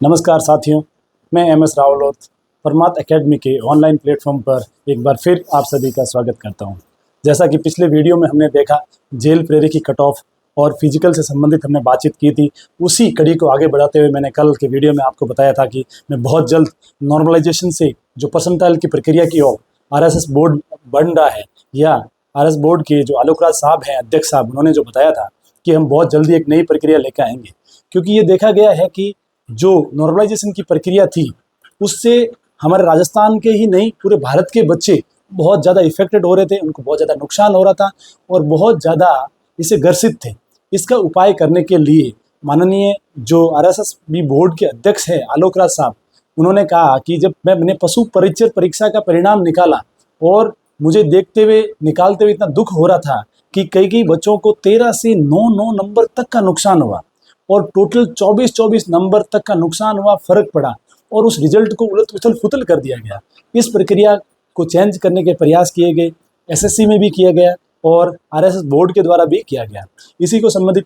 नमस्कार साथियों, मैं एम.एस. रावलोत परमार्थ एकेडमी के ऑनलाइन प्लेटफॉर्म पर एक बार फिर आप सभी का स्वागत करता हूं। जैसा कि पिछले वीडियो में हमने देखा, जेल प्रेरी की कट ऑफ और फिजिकल से संबंधित हमने बातचीत की थी। उसी कड़ी को आगे बढ़ाते हुए मैंने कल के वीडियो में आपको बताया था कि मैं बहुत जल्द नॉर्मलाइजेशन से जो परसेंटाइल की प्रक्रिया की ओर आरएसएस बोर्ड बन रहा है, या आरएस बोर्ड के जो आलोक राज साहब हैं, अध्यक्ष साहब, उन्होंने जो बताया था कि हम बहुत जल्दी एक नई प्रक्रिया लेकर आएंगे। क्योंकि ये देखा गया है कि जो नॉर्मलाइजेशन की प्रक्रिया थी, उससे हमारे राजस्थान के ही नहीं, पूरे भारत के बच्चे बहुत ज़्यादा इफेक्टेड हो रहे थे, उनको बहुत ज़्यादा नुकसान हो रहा था और बहुत ज़्यादा इससे ग्रसित थे। इसका उपाय करने के लिए माननीय जो आरएसएस बी बोर्ड के अध्यक्ष हैं आलोक राज साहब, उन्होंने कहा कि जब मैंने पशु परिचय परीक्षा का परिणाम निकाला और मुझे देखते हुए निकालते हुए इतना दुख हो रहा था कि कई बच्चों को 13 से 9 नंबर तक का नुकसान हुआ और टोटल 24 नंबर तक का नुकसान हुआ, फर्क पड़ा और उस रिजल्ट को उलट उथल फुथल कर दिया गया। इस प्रक्रिया को चेंज करने के प्रयास किए गए, एसएससी में भी किया गया और आरएसएस बोर्ड के द्वारा भी किया गया। इसी को संबंधित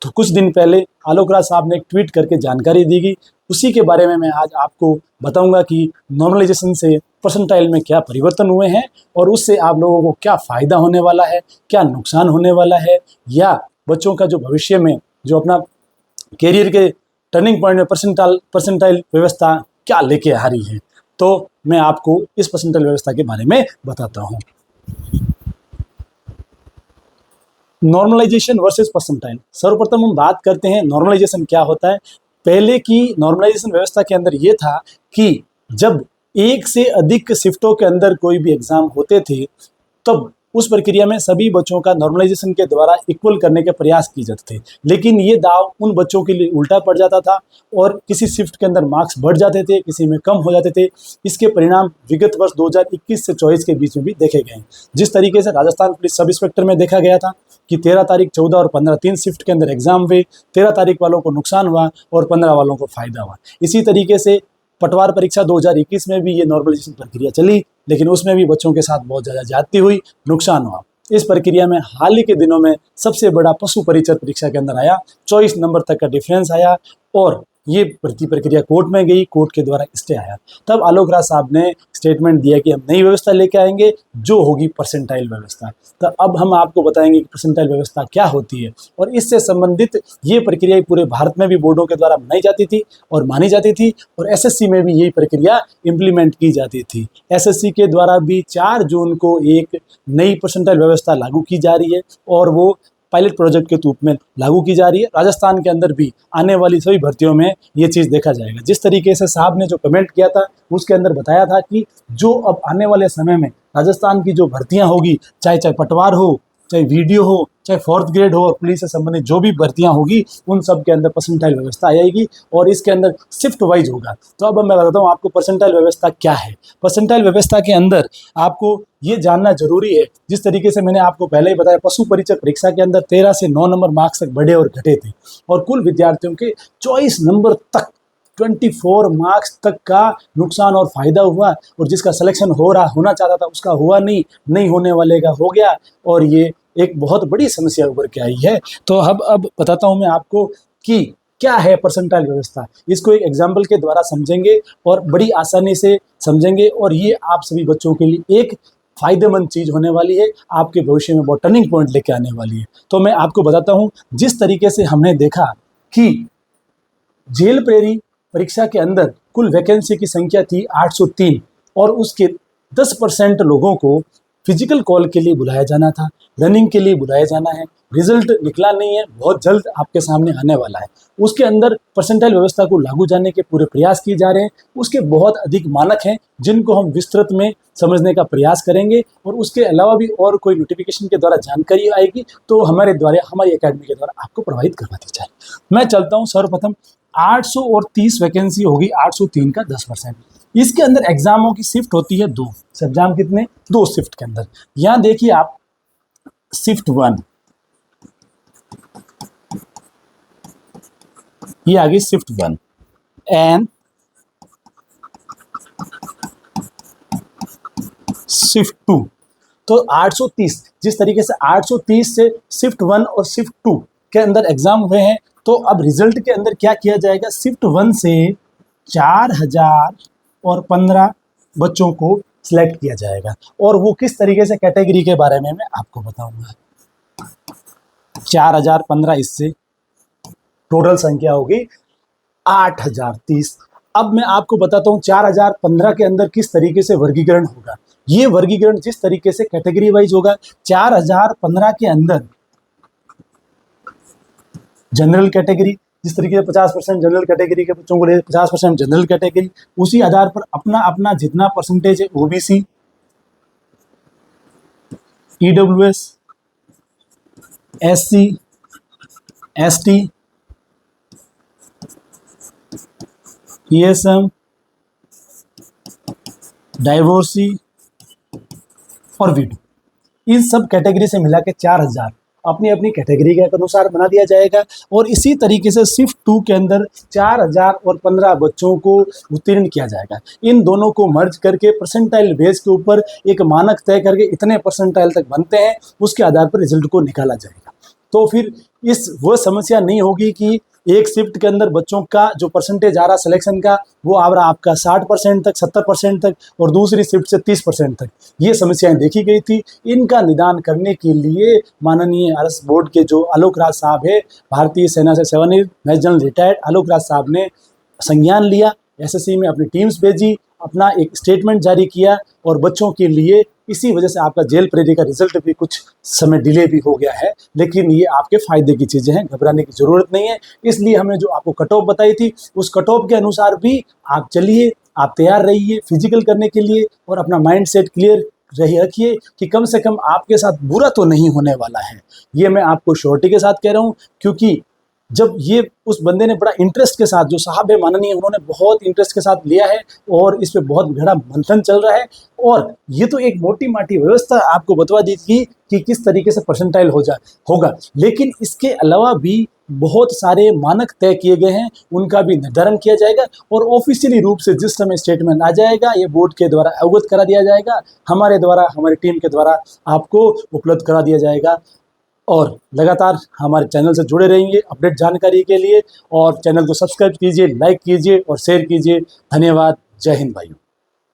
तो कुछ दिन पहले आलोक राज साहब ने एक ट्वीट करके जानकारी दी गई। उसी के बारे में मैं आज आपको बताऊंगा कि नॉर्मलाइजेशन से परसेंटाइल में क्या परिवर्तन हुए हैं और उससे आप लोगों को क्या फ़ायदा होने वाला है, क्या नुकसान होने वाला है, या बच्चों का जो भविष्य में जो अपना कैरियर के टर्निंग पॉइंट में परसेंटाइल व्यवस्था क्या लेके आ रही है। तो मैं आपको इस परसेंटाइल व्यवस्था के बारे में बताता हूँ। Normalization versus percentile. सर्वप्रथम हम बात करते हैं नॉर्मलाइजेशन क्या होता है। पहले की नॉर्मलाइजेशन व्यवस्था के अंदर ये था कि जब एक से अधिक शिफ्टों के अंदर कोई भी एग्जाम होते थे, तब उस प्रक्रिया में सभी बच्चों का नॉर्मलाइजेशन के द्वारा इक्वल करने के प्रयास किए जाते थे। लेकिन ये दाव उन बच्चों के लिए उल्टा पड़ जाता था और किसी शिफ्ट के अंदर मार्क्स बढ़ जाते थे, किसी में कम हो जाते थे। इसके परिणाम विगत वर्ष 2021 से 24 के बीच में भी देखे गए। जिस तरीके से राजस्थान पुलिस सब इंस्पेक्टर में देखा गया था कि 13 तारीख, 14 और 15 तीन शिफ्ट के अंदर एग्जाम हुए, 13 तारीख वालों को नुकसान हुआ और 15 वालों को फायदा हुआ। इसी तरीके से पटवार परीक्षा 2021 में भी ये नॉर्मलाइजेशन प्रक्रिया चली, लेकिन उसमें भी बच्चों के साथ बहुत ज़्यादा ज्यादती हुई, नुकसान हुआ। इस प्रक्रिया में हाल ही के दिनों में सबसे बड़ा पशु परिचय परीक्षा के अंदर आया, 24 नंबर तक का डिफरेंस आया और ये भर्ती प्रक्रिया कोर्ट में गई, कोर्ट के द्वारा स्टे आया। तब आलोक राज साहब ने स्टेटमेंट दिया कि हम नई व्यवस्था लेके आएंगे जो होगी परसेंटाइल व्यवस्था। तो अब हम आपको बताएंगे कि परसेंटाइल व्यवस्था क्या होती है और इससे संबंधित ये प्रक्रिया पूरे भारत में भी बोर्डों के द्वारा बनाई जाती थी और मानी जाती थी और एसएससी में भी यही प्रक्रिया इम्प्लीमेंट की जाती थी। एसएससी के द्वारा भी 4 जून को एक नई परसेंटाइल व्यवस्था लागू की जा रही है और वो पायलट प्रोजेक्ट के रूप में लागू की जा रही है। राजस्थान के अंदर भी आने वाली सभी भर्तियों में ये चीज़ देखा जाएगा। जिस तरीके से साहब ने जो कमेंट किया था उसके अंदर बताया था कि जो अब आने वाले समय में राजस्थान की जो भर्तियां होगी, चाहे पटवार हो, चाहे वीडियो हो, चाहे 4th ग्रेड हो और पुलिस से संबंधित जो भी भर्तियां होगी, उन सब के अंदर परसेंटाइल व्यवस्था आएगी और इसके अंदर शिफ्ट वाइज होगा। तो अब मैं बताता हूँ आपको परसेंटाइल व्यवस्था क्या है। परसेंटाइल व्यवस्था के अंदर आपको ये जानना जरूरी है, जिस तरीके से मैंने आपको पहले ही बताया, पशु परिचय परीक्षा के अंदर 13 से 9 नंबर मार्क्स तक बढ़े और घटे थे और कुल विद्यार्थियों के 24 नंबर तक 24 मार्क्स तक का नुकसान और फायदा हुआ और जिसका सिलेक्शन होना चाहता था उसका हुआ नहीं होने वाले का हो गया और ये एक बहुत बड़ी समस्या उभर के आई है। तो अब बताता हूं मैं आपको कि क्या है परसेंटाइल व्यवस्था। इसको एक एग्जाम्पल के द्वारा समझेंगे और बड़ी आसानी से समझेंगे और ये आप सभी बच्चों के लिए एक फायदेमंद चीज होने वाली है, आपके भविष्य में बहुत टर्निंग पॉइंट लेके आने वाली है। तो मैं आपको बताता हूं, जिस तरीके से हमने देखा कि जेल प्रेरी परीक्षा के अंदर कुल वैकेंसी की संख्या थी 803 और उसके 10% लोगों को फिजिकल कॉल के लिए बुलाया जाना था, रनिंग के लिए बुलाया जाना है। रिजल्ट निकला नहीं है, बहुत जल्द आपके सामने आने वाला है। उसके अंदर परसेंटाइल व्यवस्था को लागू जाने के पूरे प्रयास किए जा रहे हैं। उसके बहुत अधिक मानक हैं जिनको हम विस्तृत में समझने का प्रयास करेंगे और उसके अलावा भी और कोई नोटिफिकेशन के द्वारा जानकारी आएगी तो हमारी एकेडमी के द्वारा आपको प्रोवाइड करवा दी जाए। मैं चलता हूँ। सर्वप्रथम 830 वैकेंसी होगी, 803 का 10%। इसके अंदर एग्जामों की शिफ्ट होती है 2। एग्जाम कितने? 2 शिफ्ट के अंदर। यहां देखिए आप, शिफ्ट 1, ये आ गई शिफ्ट 1 एंड शिफ्ट 2। तो 830, जिस तरीके से 830 से शिफ्ट 1 और शिफ्ट 2 के अंदर एग्जाम हुए हैं तो अब रिजल्ट के अंदर क्या किया जाएगा, शिफ्ट 1 से 4015 बच्चों को सिलेक्ट किया जाएगा। और वो किस तरीके से कैटेगरी के बारे में मैं आपको बताऊंगा। 4015 इससे टोटल संख्या होगी 8030। अब मैं आपको बताता हूँ 4015 के अंदर किस तरीके से वर्गीकरण होगा। ये वर्गीकरण जिस तरीके से कैटेगरी वाइज होगा, 4015 के अंदर जनरल कैटेगरी, जिस तरीके से 50% जनरल कैटेगरी के बच्चों को ले 50% जनरल कैटेगरी, उसी आधार पर अपना अपना जितना परसेंटेज है OBC, EWS, SC, ST, ESM, divorcee और वीडो, इन सब कैटेगरी से मिला के 4000 अपनी अपनी कैटेगरी के अनुसार बना दिया जाएगा। और इसी तरीके से शिफ्ट 2 के अंदर 4015 बच्चों को उत्तीर्ण किया जाएगा। इन दोनों को मर्ज करके परसेंटाइल बेस के ऊपर एक मानक तय करके इतने परसेंटाइल तक बनते हैं, उसके आधार पर रिजल्ट को निकाला जाएगा। तो फिर वह समस्या नहीं होगी कि एक शिफ्ट के अंदर बच्चों का जो परसेंटेज आ रहा सिलेक्शन का वो आ रहा आपका 60% तक, 70% तक, और दूसरी शिफ्ट से 30% तक। ये समस्याएं देखी गई थी। इनका निदान करने के लिए माननीय आरएस बोर्ड के जो आलोक राज साहब है, भारतीय सेना से सेवानिवृत्त नेशनल रिटायर्ड आलोक राज साहब ने संज्ञान लिया, एसएससी में अपनी टीम्स भेजी, अपना एक स्टेटमेंट जारी किया और बच्चों के लिए इसी वजह से आपका जेल प्रेरी का रिजल्ट भी कुछ समय डिले भी हो गया है, लेकिन ये आपके फायदे की चीज़ें हैं, घबराने की ज़रूरत नहीं है। इसलिए हमने जो आपको कट ऑफ बताई थी उस कट ऑफ के अनुसार भी आप चलिए, आप तैयार रहिए फिजिकल करने के लिए और अपना माइंड सेट क्लियर रखिए कि कम से कम आपके साथ बुरा तो नहीं होने वाला है। ये मैं आपको श्योरिटी के साथ कह रहा हूँ, क्योंकि जब ये उस बंदे ने बड़ा इंटरेस्ट के साथ, जो साहब है माननीय, उन्होंने बहुत इंटरेस्ट के साथ लिया है और इस पे बहुत गहरा मंथन चल रहा है। और ये तो एक मोटी माटी व्यवस्था आपको बतवा दी थी कि किस तरीके से परसेंटाइल होगा, लेकिन इसके अलावा भी बहुत सारे मानक तय किए गए हैं, उनका भी निर्धारण किया जाएगा और ऑफिशियली रूप से जिस समय स्टेटमेंट आ जाएगा ये बोर्ड के द्वारा अवगत करा दिया जाएगा, हमारे द्वारा, हमारी टीम के द्वारा आपको उपलब्ध करा दिया जाएगा। और लगातार हमारे चैनल से जुड़े रहिए अपडेट जानकारी के लिए, और चैनल को सब्सक्राइब कीजिए, लाइक कीजिए और शेयर कीजिए। धन्यवाद। जय हिंद भाइयों।